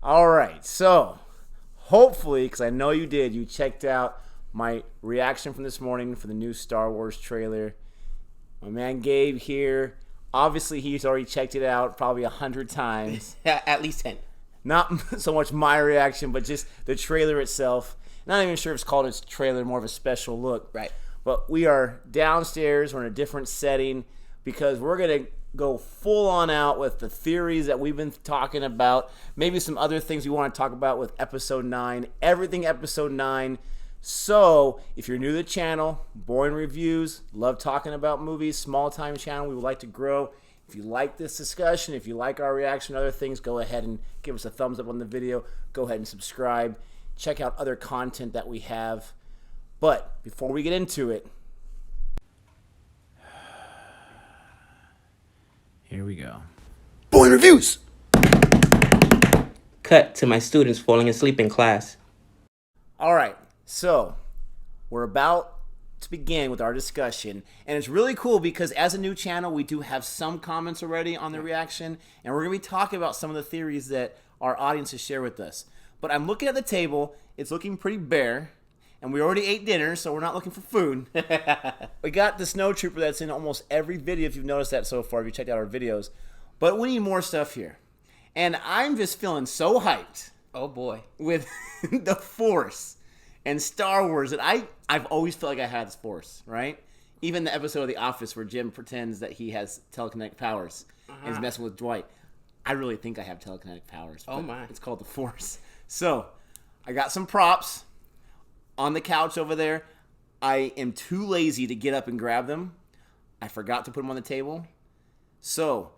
All right, so hopefully, because I know you did, you checked out my reaction from this morning for the new Star Wars trailer. My man Gabe here, obviously he's already checked it out probably 100 times. At least 10. Not so much my reaction, but just the trailer itself. Not even sure if it's called a trailer, more of a special look. Right. But we are downstairs, we're in a different setting because we're going to go full on out with the theories that we've been talking about. Maybe some other things we want to talk about with episode 9. Everything episode 9. So, if you're new to the channel, boring reviews, love talking about movies, small time channel, we would like to grow. If you like this discussion, if you like our reaction to other things, go ahead and give us a thumbs up on the video. Go ahead and subscribe. Check out other content that we have. But before we get into it, here we go. Boring reviews! Cut to my students falling asleep in class. All right, so we're about to begin with our discussion, and it's really cool because as a new channel, we do have some comments already on the reaction, and we're going to be talking about some of the theories that our audience has shared with us. But I'm looking at the table, it's looking pretty bare, and we already ate dinner, so we're not looking for food. We got the snow trooper that's in almost every video, if you've noticed that so far, if you checked out our videos. But we need more stuff here. And I'm just feeling so hyped. Oh boy. With the Force and Star Wars, and I've always felt like I had this Force, right? Even the episode of The Office where Jim pretends that he has telekinetic powers and is messing with Dwight. I really think I have telekinetic powers. Oh my. It's called the Force. So, I got some props on the couch over there. I am too lazy to get up and grab them. I forgot to put them on the table. So,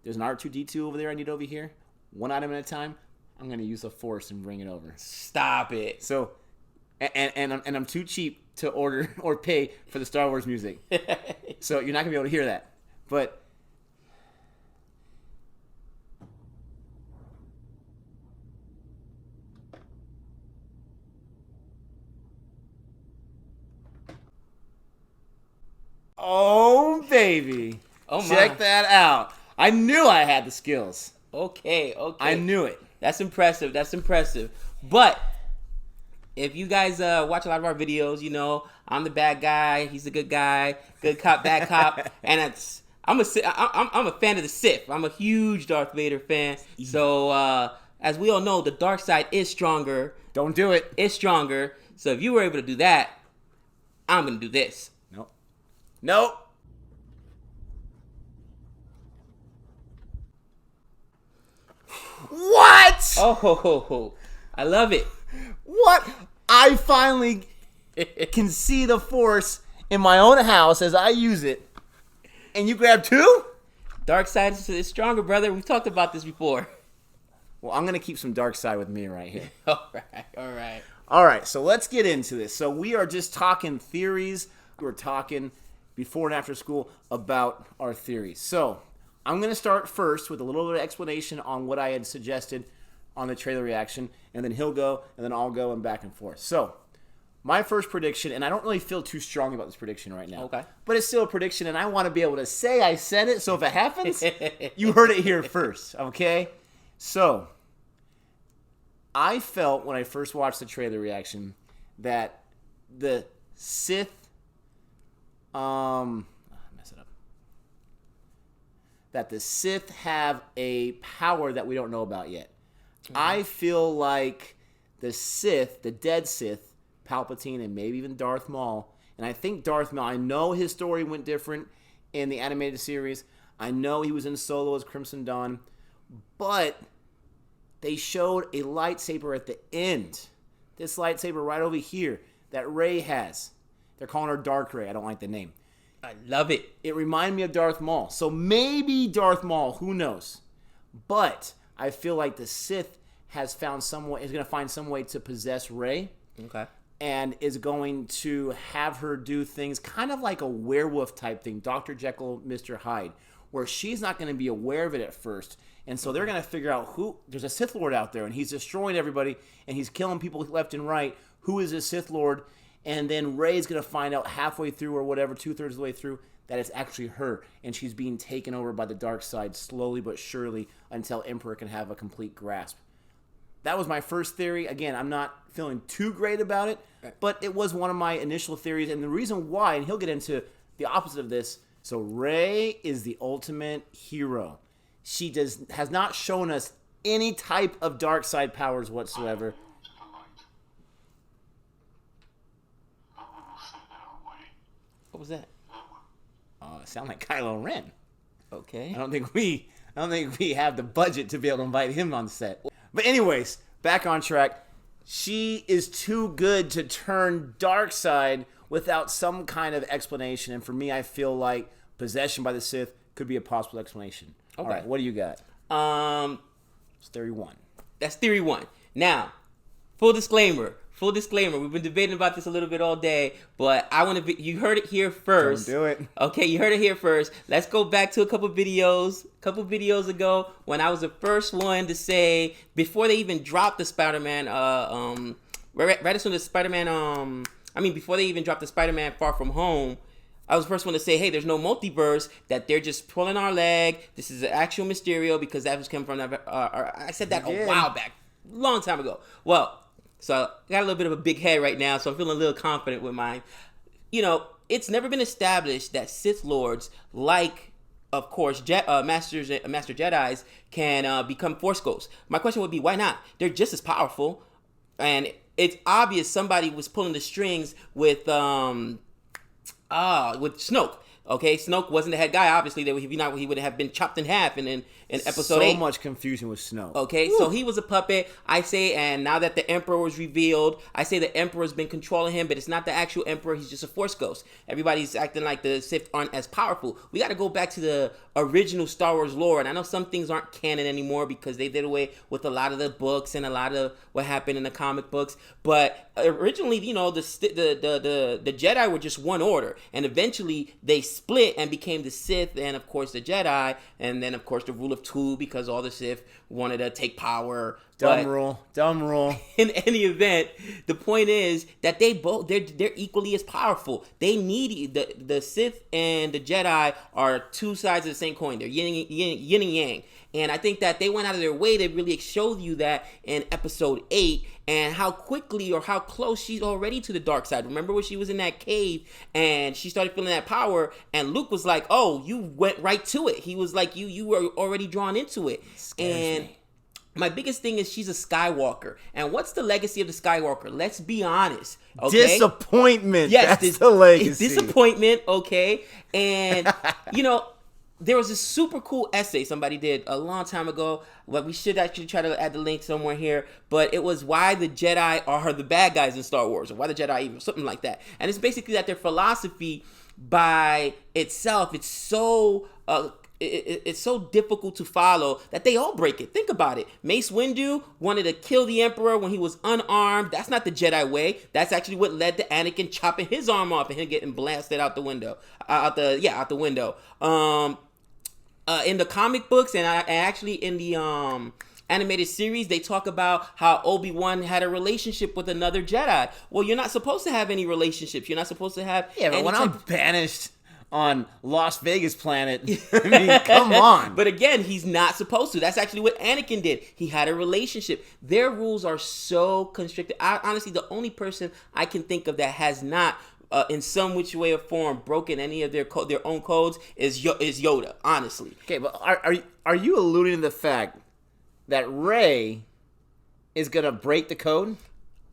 there's an R2-D2 over there I need over here. One item at a time. I'm going to use the Force and bring it over. Stop it. So, and I'm too cheap to order or pay for the Star Wars music. So you're not going to be able to hear that. But oh, baby. Oh, my. Check that out. I knew I had the skills. Okay. I knew it. That's impressive. But if you guys watch a lot of our videos, you know I'm the bad guy. He's the good guy. Good cop, bad cop. And I'm a fan of the Sith. I'm a huge Darth Vader fan. So as we all know, the dark side is stronger. Don't do it. It's stronger. So if you were able to do that, I'm gonna do this. Nope. What? Oh, I love it. What? I finally can see the Force in my own house as I use it. And you grab two? Dark side is stronger, brother. We've talked about this before. Well, I'm going to keep some dark side with me right here. All right, so let's get into this. So we are just talking theories. We're talking before and after school about our theories. So I'm going to start first with a little bit of explanation on what I had suggested on the trailer reaction, and then he'll go, and then I'll go, and back and forth. So, my first prediction, and I don't really feel too strong about this prediction right now. Okay. But it's still a prediction, and I want to be able to say I said it, so if it happens, you heard it here first, okay? So, I felt when I first watched the trailer reaction that the Sith, that the Sith have a power that we don't know about yet. I feel like the Sith, the dead Sith, Palpatine, and maybe even Darth Maul, and I think Darth Maul, I know his story went different in the animated series. I know he was in Solo as Crimson Dawn, but they showed a lightsaber at the end. This lightsaber right over here that Rey has. They're calling her Dark Rey. I don't like the name. I love it. It reminded me of Darth Maul. So maybe Darth Maul, who knows? But I feel like the Sith has found some way, is going to find some way to possess Rey. Okay. And is going to have her do things kind of like a werewolf type thing, Dr. Jekyll, Mr. Hyde, where she's not going to be aware of it at first. And so they're going to figure out there's a Sith Lord out there, and he's destroying everybody, and he's killing people left and right. Who is this Sith Lord? And then Rey's going to find out halfway through or whatever, 2/3 of the way through, that it's actually her. And she's being taken over by the dark side slowly but surely until Emperor can have a complete grasp. that was my first theory. Again, I'm not feeling too great about it, but it was one of my initial theories. And the reason why, and he'll get into the opposite of this. So Rey is the ultimate hero. She has not shown us any type of dark side powers whatsoever. What was that? Sound like Kylo Ren. Okay. I don't think we have the budget to be able to invite him on set. But anyways, back on track. She is too good to turn dark side without some kind of explanation. And for me, I feel like possession by the Sith could be a possible explanation. Okay. All right, what do you got? It's theory 1. That's theory 1. Now, full disclaimer. We've been debating about this a little bit all day, but I want to you heard it here first. Don't do it. Okay, you heard it here first. Let's go back to a couple videos ago when I was the first one to say, before they even dropped the Spider-Man, right as soon as Spider-Man, before they even dropped the Spider-Man Far From Home, I was the first one to say, hey, there's no multiverse, that they're just pulling our leg. This is an actual Mysterio because that was coming from, I said that a while back, long time ago. Well, so I got a little bit of a big head right now, so I'm feeling a little confident with mine. It's never been established that Sith Lords, like, of course, Master Jedis, can become Force Ghosts. My question would be, why not? They're just as powerful, and it's obvious somebody was pulling the strings with Snoke. Okay, Snoke wasn't the head guy. Obviously, he would have been chopped in half in episode 8. So much confusion with Snoke. Okay, so he was a puppet, I say, and now that the Emperor was revealed, I say the Emperor's been controlling him, but it's not the actual Emperor, he's just a Force ghost. Everybody's acting like the Sith aren't as powerful. We got to go back to the original Star Wars lore, and I know some things aren't canon anymore because they did away with a lot of the books and a lot of what happened in the comic books, but originally, the Jedi were just one order, and eventually they split and became the Sith and, of course, the Jedi, and then, of course, the rule of two because all the Sith wanted to take power. Dumb rule. In any event, the point is that they're equally as powerful. They need the Sith and the Jedi are two sides of the same coin. They're yin and yang. And I think that they went out of their way to really show you that in episode 8 and how quickly or how close she's already to the dark side. Remember when she was in that cave and she started feeling that power and Luke was like, oh, you went right to it. He was like, you were already drawn into it. And my biggest thing is she's a Skywalker. And what's the legacy of the Skywalker? Let's be honest. Okay? Disappointment. Yes, that's the legacy. Disappointment, okay? And, there was this super cool essay somebody did a long time ago. Well, we should actually try to add the link somewhere here. But it was why the Jedi are the bad guys in Star Wars, or why the Jedi are evil, something like that. And it's basically that their philosophy by itself, it's so difficult to follow that they all break it. Think about it. Mace Windu wanted to kill the Emperor when he was unarmed. That's not the Jedi way. That's actually what led to Anakin chopping his arm off and him getting blasted out the window. Out the window. In the comic books and actually in the animated series, they talk about how Obi-Wan had a relationship with another Jedi. Well, you're not supposed to have any relationships. You're not supposed to have but when I'm banished on Las Vegas planet, I mean, come on. But again, he's not supposed to. That's actually what Anakin did. He had a relationship. Their rules are so constricted. Honestly, the only person I can think of that has not in some which way or form broken any of their own codes is Yoda, honestly. Okay, but are you alluding to the fact that Rey is going to break the code?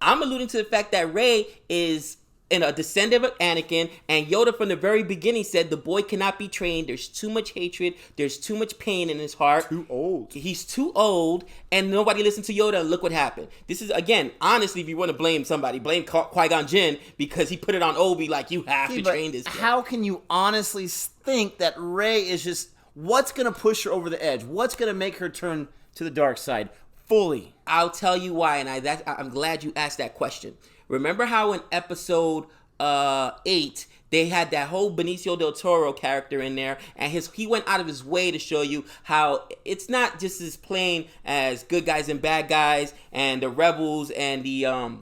I'm alluding to the fact that Rey is a descendant of Anakin, and Yoda from the very beginning said the boy cannot be trained. There's too much hatred. There's too much pain in his heart. Too old. He's too old, and nobody listened to Yoda, and look what happened. This is, again, honestly, if you want to blame somebody, blame Qui-Gon Jinn because he put it on Obi like, you have to train this guy. How can you honestly think that Rey is just, what's going to push her over the edge? What's going to make her turn to the dark side fully? I'll tell you why, and I'm glad you asked that question. Remember how in episode 8, they had that whole Benicio del Toro character in there, and he went out of his way to show you how it's not just as plain as good guys and bad guys, and the rebels and the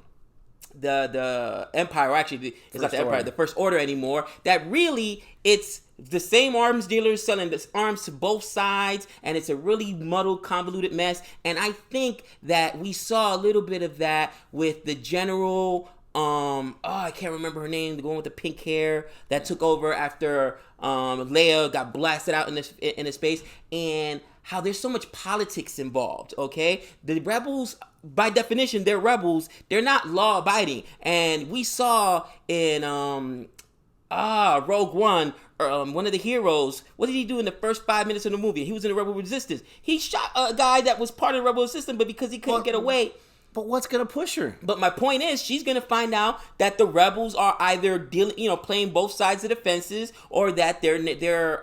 the Empire, or actually it's not the Empire, Order. the First Order anymore. That really it's the same arms dealers selling the arms to both sides, and it's a really muddled, convoluted mess. And I think that we saw a little bit of that with the general. I can't remember her name. The one with the pink hair that took over after Leia got blasted out in space, and how there's so much politics involved. Okay, the rebels, by definition, they're rebels. They're not law abiding, and we saw in Rogue One. One of the heroes, what did he do in the first 5 minutes of the movie? He was in the Rebel Resistance. He shot a guy that was part of the Rebel Resistance, but because he couldn't get away. But what's gonna push her? But my point is, she's gonna find out that the rebels are either playing both sides of the fences, or that their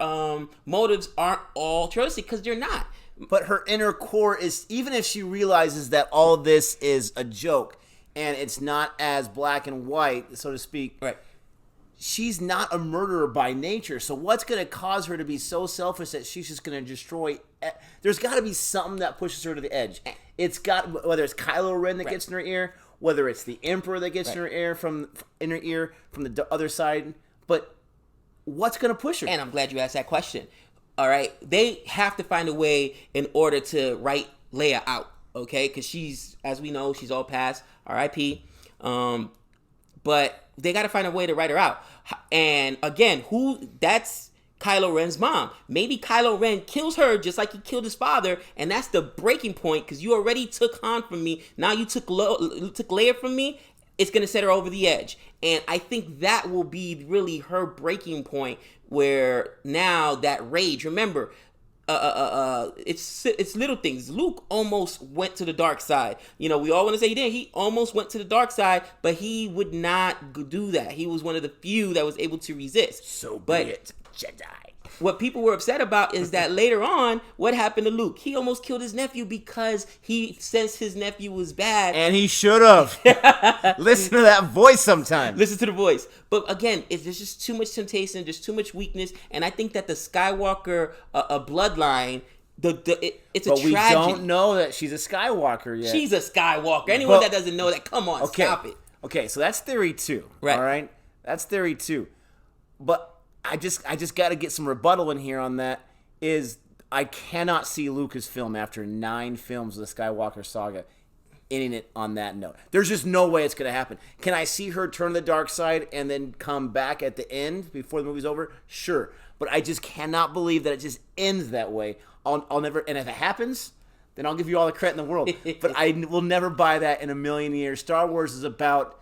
motives aren't altruistic, because they're not. But her inner core is, even if she realizes that all this is a joke and it's not as black and white, so to speak, right? She's not a murderer by nature. So what's going to cause her to be so selfish that she's just going to destroy? There's got to be something that pushes her to the edge. It's got, whether it's Kylo Ren that gets in her ear, whether it's the Emperor that gets in her ear from the other side. But what's going to push her? And I'm glad you asked that question. All right, they have to find a way in order to write Leia out. Okay, because she's, as we know, she's all past. R.I.P. But they got to find a way to write her out. And again, that's Kylo Ren's mom. Maybe Kylo Ren kills her just like he killed his father, and that's the breaking point, because you already took Han from me. Now you took Leia from me. It's going to set her over the edge. And I think that will be really her breaking point, where now that rage, remember, it's little things. Luke almost went to the dark side. We all want to say he didn't. He almost went to the dark side, but he would not do that. He was one of the few that was able to resist. So be it, Jedi. What people were upset about is that later on, what happened to Luke? He almost killed his nephew because he sensed his nephew was bad. And he should have. Listen to that voice sometimes. Listen to the voice. But again, there's just too much temptation. There's too much weakness. And I think that the Skywalker bloodline, it's a tragedy. But we don't know that she's a Skywalker yet. She's a Skywalker. Anyone that doesn't know that, come on, stop it. Okay, so that's theory 2. Right. All right? That's theory 2. But I just got to get some rebuttal in here on that. I cannot see Lucasfilm after 9 films of the Skywalker saga ending it on that note. There's just no way it's going to happen. Can I see her turn to the dark side and then come back at the end before the movie's over? Sure. But I just cannot believe that it just ends that way. I'll never, and if it happens, then I'll give you all the credit in the world. But I will never buy that in a million years. Star Wars is about,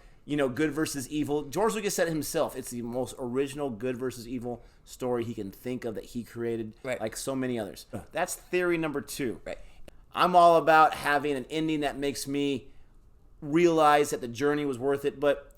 good versus evil. George Lucas said it himself. It's the most original good versus evil story he can think of that he created, like so many others. That's theory number 2. Right. I'm all about having an ending that makes me realize that the journey was worth it. But,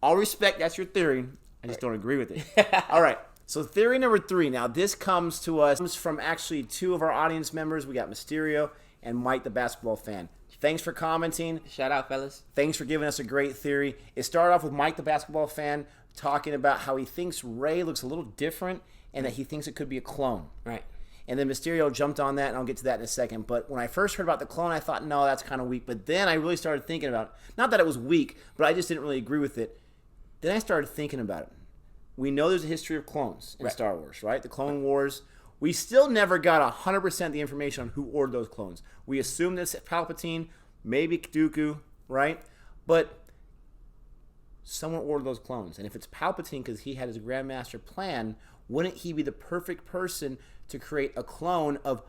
all respect, that's your theory. I just don't agree with it. All right. So theory number 3. Now, this comes to us from actually 2 of our audience members. We got Mysterio and Mike, the basketball fan. Thanks for commenting. Shout out, fellas. Thanks for giving us a great theory. It started off with Mike, the basketball fan, talking about how he thinks Rey looks a little different and that he thinks it could be a clone. Right. And then Mysterio jumped on that, and I'll get to that in a second. But when I first heard about the clone, I thought, no, that's kind of weak. But then I really started thinking about it. Not that it was weak, but I just didn't really agree with it. Then I started thinking about it. We know there's a history of clones in Star Wars, right? The Clone Wars. We still never got 100% of the information on who ordered those clones. We assumed it's Palpatine, maybe Dooku, right? But someone ordered those clones. And if it's Palpatine because he had his Grandmaster plan, wouldn't he be the perfect person to create a clone of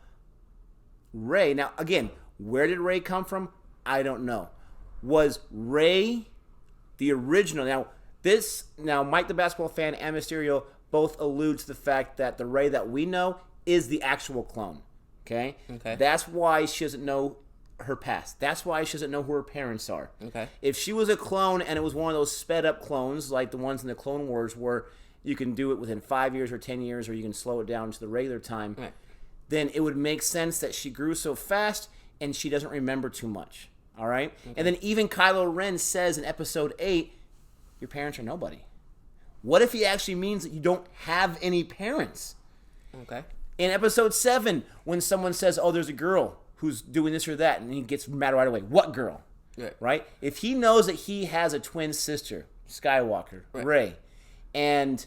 Rey? Now, again, where did Rey come from? I don't know. Was Rey the original? Now, Mike the basketball fan and Mysterio both allude to the fact that the Rey that we know is the actual clone. Okay? That's why she doesn't know her past. That's why she doesn't know who her parents are. Okay. If she was a clone and it was one of those sped up clones like the ones in the Clone Wars where you can do it within 5 years or 10 years or you can slow it down to the regular time, then it would make sense that she grew so fast and she doesn't remember too much. All right? And then even Kylo Ren says in episode 8, your parents are nobody. What if he actually means that you don't have any parents? Okay. In episode 7, when someone says, oh, there's a girl who's doing this or that, and he gets mad right away. What girl? right? If he knows that he has a twin sister, Skywalker, Rey, and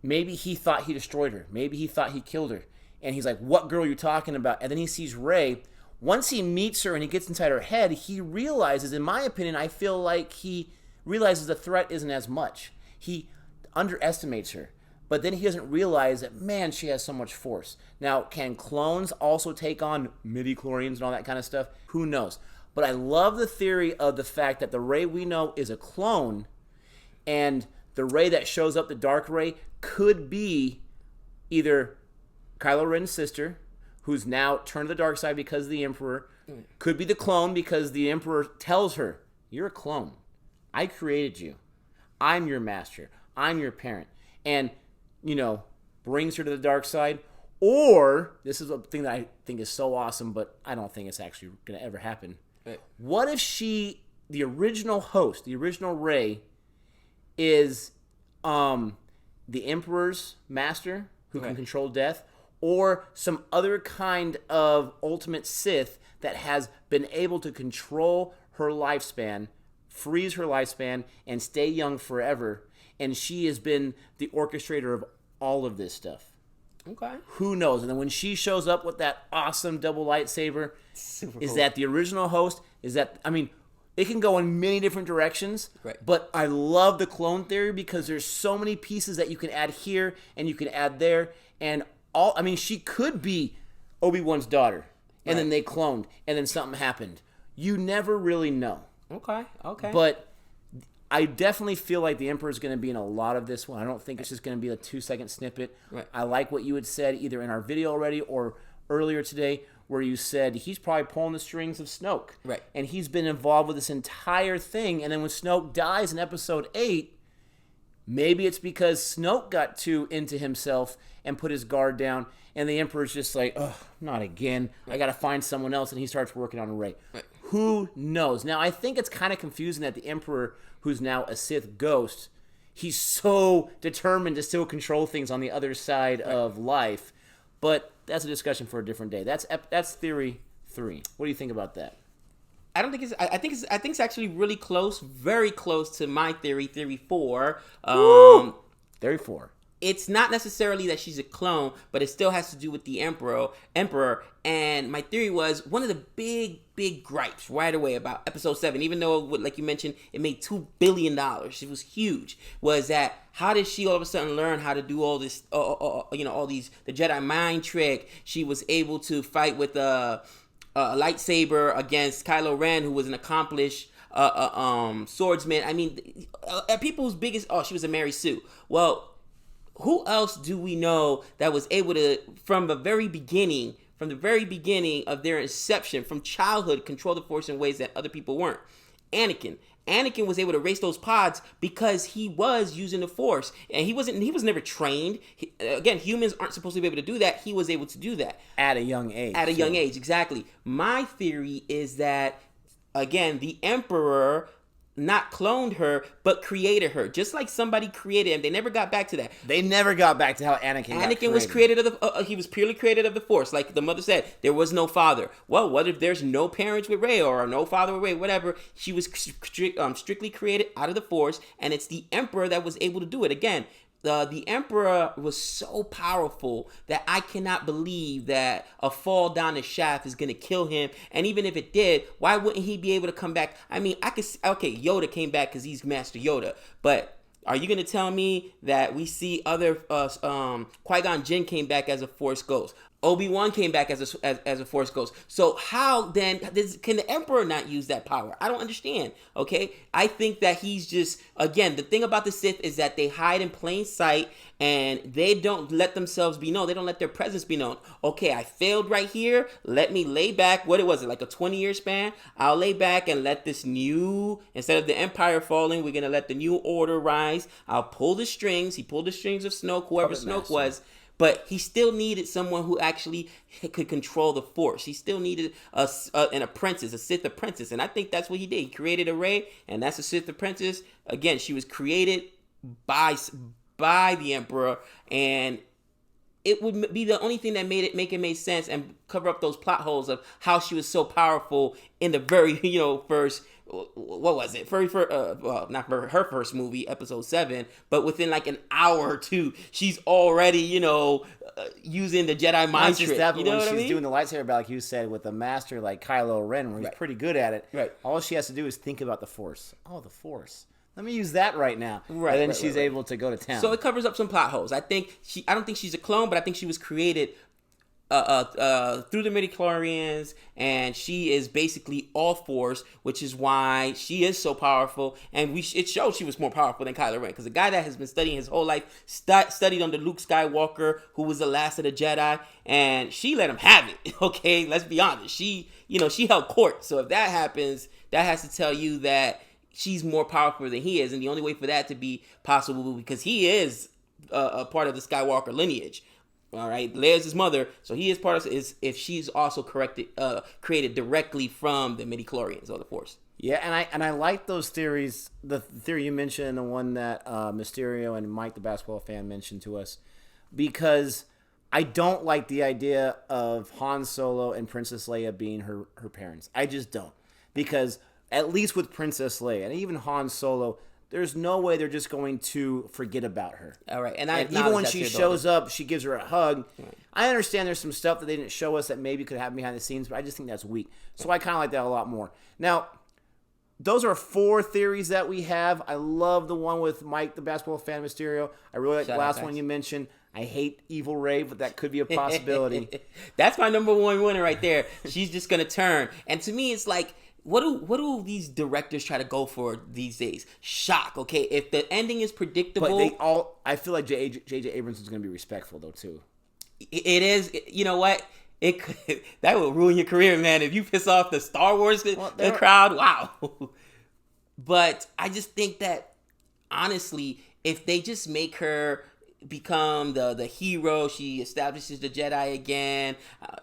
maybe he thought he destroyed her, maybe he thought he killed her, and he's like, what girl are you talking about? And then he sees Rey. Once he meets her and he gets inside her head, he realizes, in my opinion, I feel like he realizes the threat isn't as much. He underestimates her. But then he doesn't realize that, man, she has so much force. Now, can clones also take on midi-chlorians and all that kind of stuff? Who knows? But I love the theory of the fact that the Rey we know is a clone, and the Rey that shows up, the Dark Rey, could be either Kylo Ren's sister, who's now turned to the dark side because of the Emperor, could be the clone because the Emperor tells her, you're a clone. I created you. I'm your master. I'm your parent. And brings her to the dark side. Or, this is a thing that I think is so awesome, but I don't think it's actually going to ever happen. Right. What if the original host, the original Rey, is the Emperor's master who can control death, or some other kind of ultimate Sith that has been able to control her lifespan, freeze her lifespan, and stay young forever, and she has been the orchestrator of all of this stuff. Okay. Who knows? And then when she shows up with that awesome double lightsaber, is that the original host? It can go in many different directions. Right. But I love the clone theory because there's so many pieces that you can add here and you can add there. And she could be Obi-Wan's daughter. And then they cloned. And then something happened. You never really know. Okay. But I definitely feel like the Emperor is going to be in a lot of this one. I don't think it's just going to be a 2-second snippet. Right. I like what you had said either in our video already or earlier today where you said he's probably pulling the strings of Snoke. Right. And he's been involved with this entire thing. And then when Snoke dies in Episode 8, maybe it's because Snoke got too into himself and put his guard down. And the Emperor's just like, oh, not again. Right. I got to find someone else. And he starts working on Rey. Right. Who knows? Now, I think it's kind of confusing that the Emperor, who's now a Sith ghost, he's so determined to still control things on the other side of life. But that's a discussion for a different day. That's theory 3. What do you think about that? I don't think it's. I think it's actually really close, very close to my theory 4. Theory 4. It's not necessarily that she's a clone, but it still has to do with the Emperor. And my theory was one of the big gripes right away about Episode 7, even though, like you mentioned, it made $2 billion. It was huge. Was that how did she all of a sudden learn how to do all this? All these, the Jedi mind trick. She was able to fight with a lightsaber against Kylo Ren, who was an accomplished swordsman. I mean, people's biggest. Oh, she was a Mary Sue. Well, who else do we know that was able to, from the very beginning of their inception, from childhood, control the Force in ways that other people weren't? Anakin. Anakin was able to race those pods because he was using the Force, and he was never trained. Again, humans aren't supposed to be able to do that. He was able to do that at a young age. At a young age, exactly. My theory is that, again, the Emperor not cloned her, but created her. Just like somebody created him. They never got back to that. They never got back to how Anakin was created he was purely created of the Force. Like the mother said, there was no father. Well, what if there's no parents with Rey or no father with Rey, whatever? She was strictly created out of the Force, and it's the Emperor that was able to do it. Again, the Emperor was so powerful that I cannot believe that a fall down the shaft is going to kill him. And even if it did, why wouldn't he be able to come back? I mean, Yoda came back because he's Master Yoda. But are you going to tell me that we see other, Qui-Gon Jinn came back as a Force ghost? Obi-Wan came back as a Force ghost. So how then can the Emperor not use that power? I don't understand. Okay, I think that he's just, again, the thing about the Sith is that they hide in plain sight and they don't let themselves be known. They don't let their presence be known. Okay, I failed right here. Let me lay back. What was it, like a 20-year span? I'll lay back and let this new, instead of the Empire falling, we're gonna let the new order rise. I'll pull the strings. He pulled the strings of Snoke, whoever Snoke was. But he still needed someone who actually could control the Force. He still needed an apprentice, a Sith apprentice. And I think that's what he did. He created a Rey, and that's a Sith apprentice. Again, she was created by the Emperor. And it would be the only thing that make it make sense and cover up those plot holes of how she was so powerful in the very first, what was it, well, not her first movie, episode 7, but within like an hour or two she's already using the Jedi mind trick. You know what I mean? She's doing the lightsaber battle, like you said, with a master like Kylo Ren, where he's pretty good at it. Right. All she has to do is think about the Force. Oh, the Force. Let me use that right now. Right. And then she's able to go to town. So it covers up some plot holes. I don't think she's a clone, but I think she was created through the midichlorians, and she is basically all Force, which is why she is so powerful. And it showed she was more powerful than Kylo Ren, because the guy that has been studying his whole life studied under Luke Skywalker, who was the last of the Jedi, and she let him have it. Okay, let's be honest. She held court. So if that happens, that has to tell you that she's more powerful than he is, and the only way for that to be possible, because he is a part of the Skywalker lineage. All right, Leia's his mother, so he is part of. Is if she's also created directly from the midichlorians or the Force. Yeah, and I like those theories. The theory you mentioned, and the one that Mysterio and Mike, the basketball fan, mentioned to us, because I don't like the idea of Han Solo and Princess Leia being her parents. I just don't, because at least with Princess Leia and even Han Solo, there's no way they're just going to forget about her. All right, and even when she shows up, she gives her a hug. Right. I understand there's some stuff that they didn't show us that maybe could happen behind the scenes, but I just think that's weak. So I kind of like that a lot more. Now, those are 4 theories that we have. I love the one with Mike, the basketball fan, Mysterio. I really like the last one you mentioned. I hate Evil Ray, but that could be a possibility. That's my number 1 winner right there. She's just going to turn. And to me, it's like, what do these directors try to go for these days? Shock, okay? If the ending is predictable, but I feel like J.J. Abrams is going to be respectful though too. It is. You know what? That will ruin your career, man. If you piss off the Star Wars crowd, wow. But I just think that honestly, if they just make her become the hero, she establishes the Jedi again,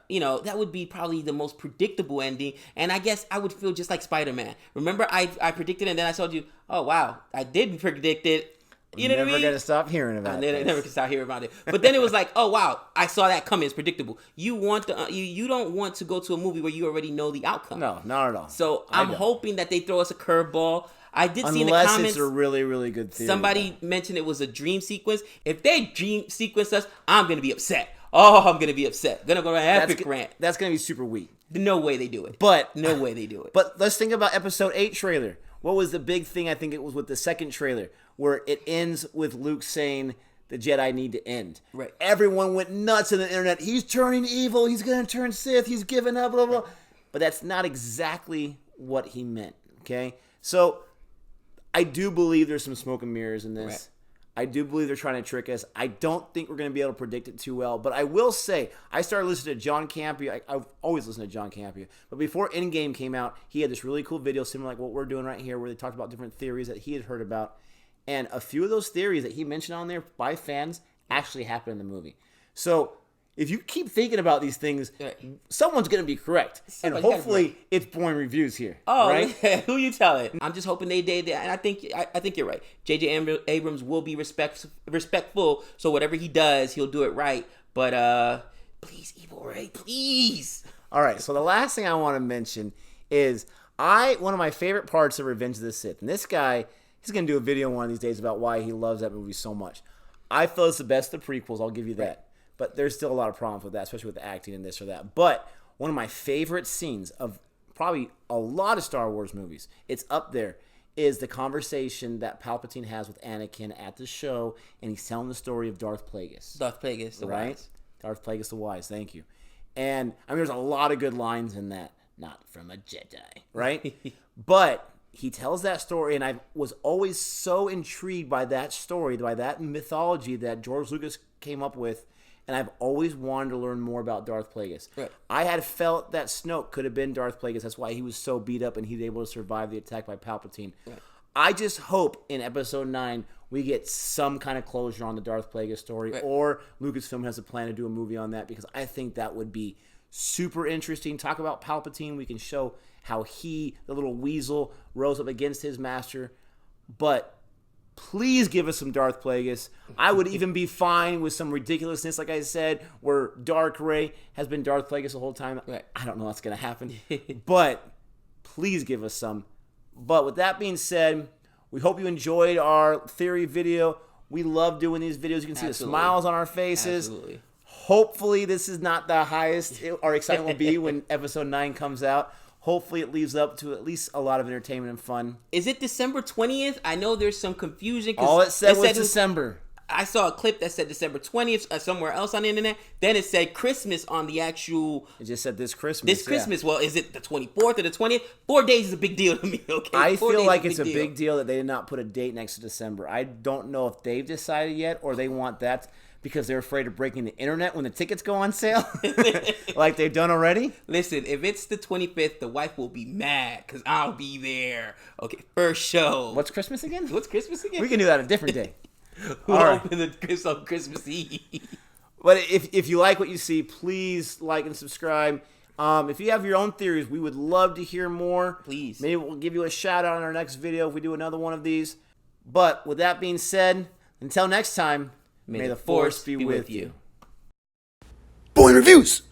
that would be probably the most predictable ending. And I guess I would feel just like Spider-Man. Remember, I predicted, and then I told you, oh wow, I did predict it. You know what I mean? Never gonna stop hearing about it. Never can stop hearing about it. But then it was like, oh wow, I saw that coming. It's predictable. You don't want to go to a movie where you already know the outcome. No, not at all. So I'm hoping that they throw us a curveball. I did see in the comments. Unless it's a really, really good theory. Somebody mentioned it was a dream sequence. If they dream sequence us, I'm going to be upset. Oh, I'm going to be upset. Then I'm going to have epic rant. That's going to be super weak. No way they do it. No way they do it. But let's think about episode 8 trailer. What was the big thing? I think it was with the second trailer, where it ends with Luke saying the Jedi need to end. Right. Everyone went nuts on the internet. He's turning evil. He's going to turn Sith. He's giving up, blah, blah. But that's not exactly what he meant, okay? So I do believe there's some smoke and mirrors in this. Right. I do believe they're trying to trick us. I don't think we're going to be able to predict it too well. But I will say, I started listening to John Campea. I've always listened to John Campea. But before Endgame came out, he had this really cool video similar like what we're doing right here, where they talked about different theories that he had heard about. And a few of those theories that he mentioned on there by fans actually happened in the movie. So if you keep thinking about these things, someone's going to be correct. And hopefully it's boring reviews here. Oh, right? Who you telling? I'm just hoping they did. And I think you're right. J.J. Abrams will be respectful. So whatever he does, he'll do it right. But please, Evil Ray, please. All right. So the last thing I want to mention is one of my favorite parts of Revenge of the Sith. And this guy, he's going to do a video one of these days about why he loves that movie so much. I feel it's the best of the prequels. I'll give you that. Right. But there's still a lot of problems with that, especially with the acting and this or that. But one of my favorite scenes of probably a lot of Star Wars movies, it's up there, is the conversation that Palpatine has with Anakin at the show, and he's telling the story of Darth Plagueis. Darth Plagueis the Wise. Darth Plagueis the Wise, thank you. And, I mean, there's a lot of good lines in that. Not from a Jedi, right? But he tells that story, and I was always so intrigued by that story, by that mythology that George Lucas came up with. And I've always wanted to learn more about Darth Plagueis. Right. I had felt that Snoke could have been Darth Plagueis. That's why he was so beat up and he was able to survive the attack by Palpatine. Right. I just hope in Episode 9 we get some kind of closure on the Darth Plagueis story, or Lucasfilm has a plan to do a movie on that, because I think that would be super interesting. Talk about Palpatine. We can show how he, the little weasel, rose up against his master. But Please give us some Darth Plagueis. I would even be fine with some ridiculousness, like I said, where Dark Ray has been Darth Plagueis the whole time. Right. I don't know what's going to happen. But please give us some. But with that being said, we hope you enjoyed our theory video. We love doing these videos. You can see the smiles on our faces. Absolutely. Hopefully this is not the highest our excitement will be when episode 9 comes out. Hopefully it leaves up to at least a lot of entertainment and fun. Is it December 20th? I know there's some confusion. All it said was December. I saw a clip that said December 20th somewhere else on the internet. Then it said Christmas on the actual... It just said this Christmas. This Christmas. Well, is it the 24th or the 20th? 4 days is a big deal to me, okay? I feel like it's a big deal that they did not put a date next to December. I don't know if they've decided yet or they want that because they're afraid of breaking the internet when the tickets go on sale. Like they've done already. Listen, if it's the 25th, the wife will be mad because I'll be there. Okay, first show. What's Christmas again? What's Christmas again? We can do that a different day. We'll open the gifts on Christmas Eve. But if you like what you see, please like and subscribe. If you have your own theories, we would love to hear more. Please. Maybe we'll give you a shout out on our next video if we do another one of these. But with that being said, until next time, may the force be with you. Boy Reviews!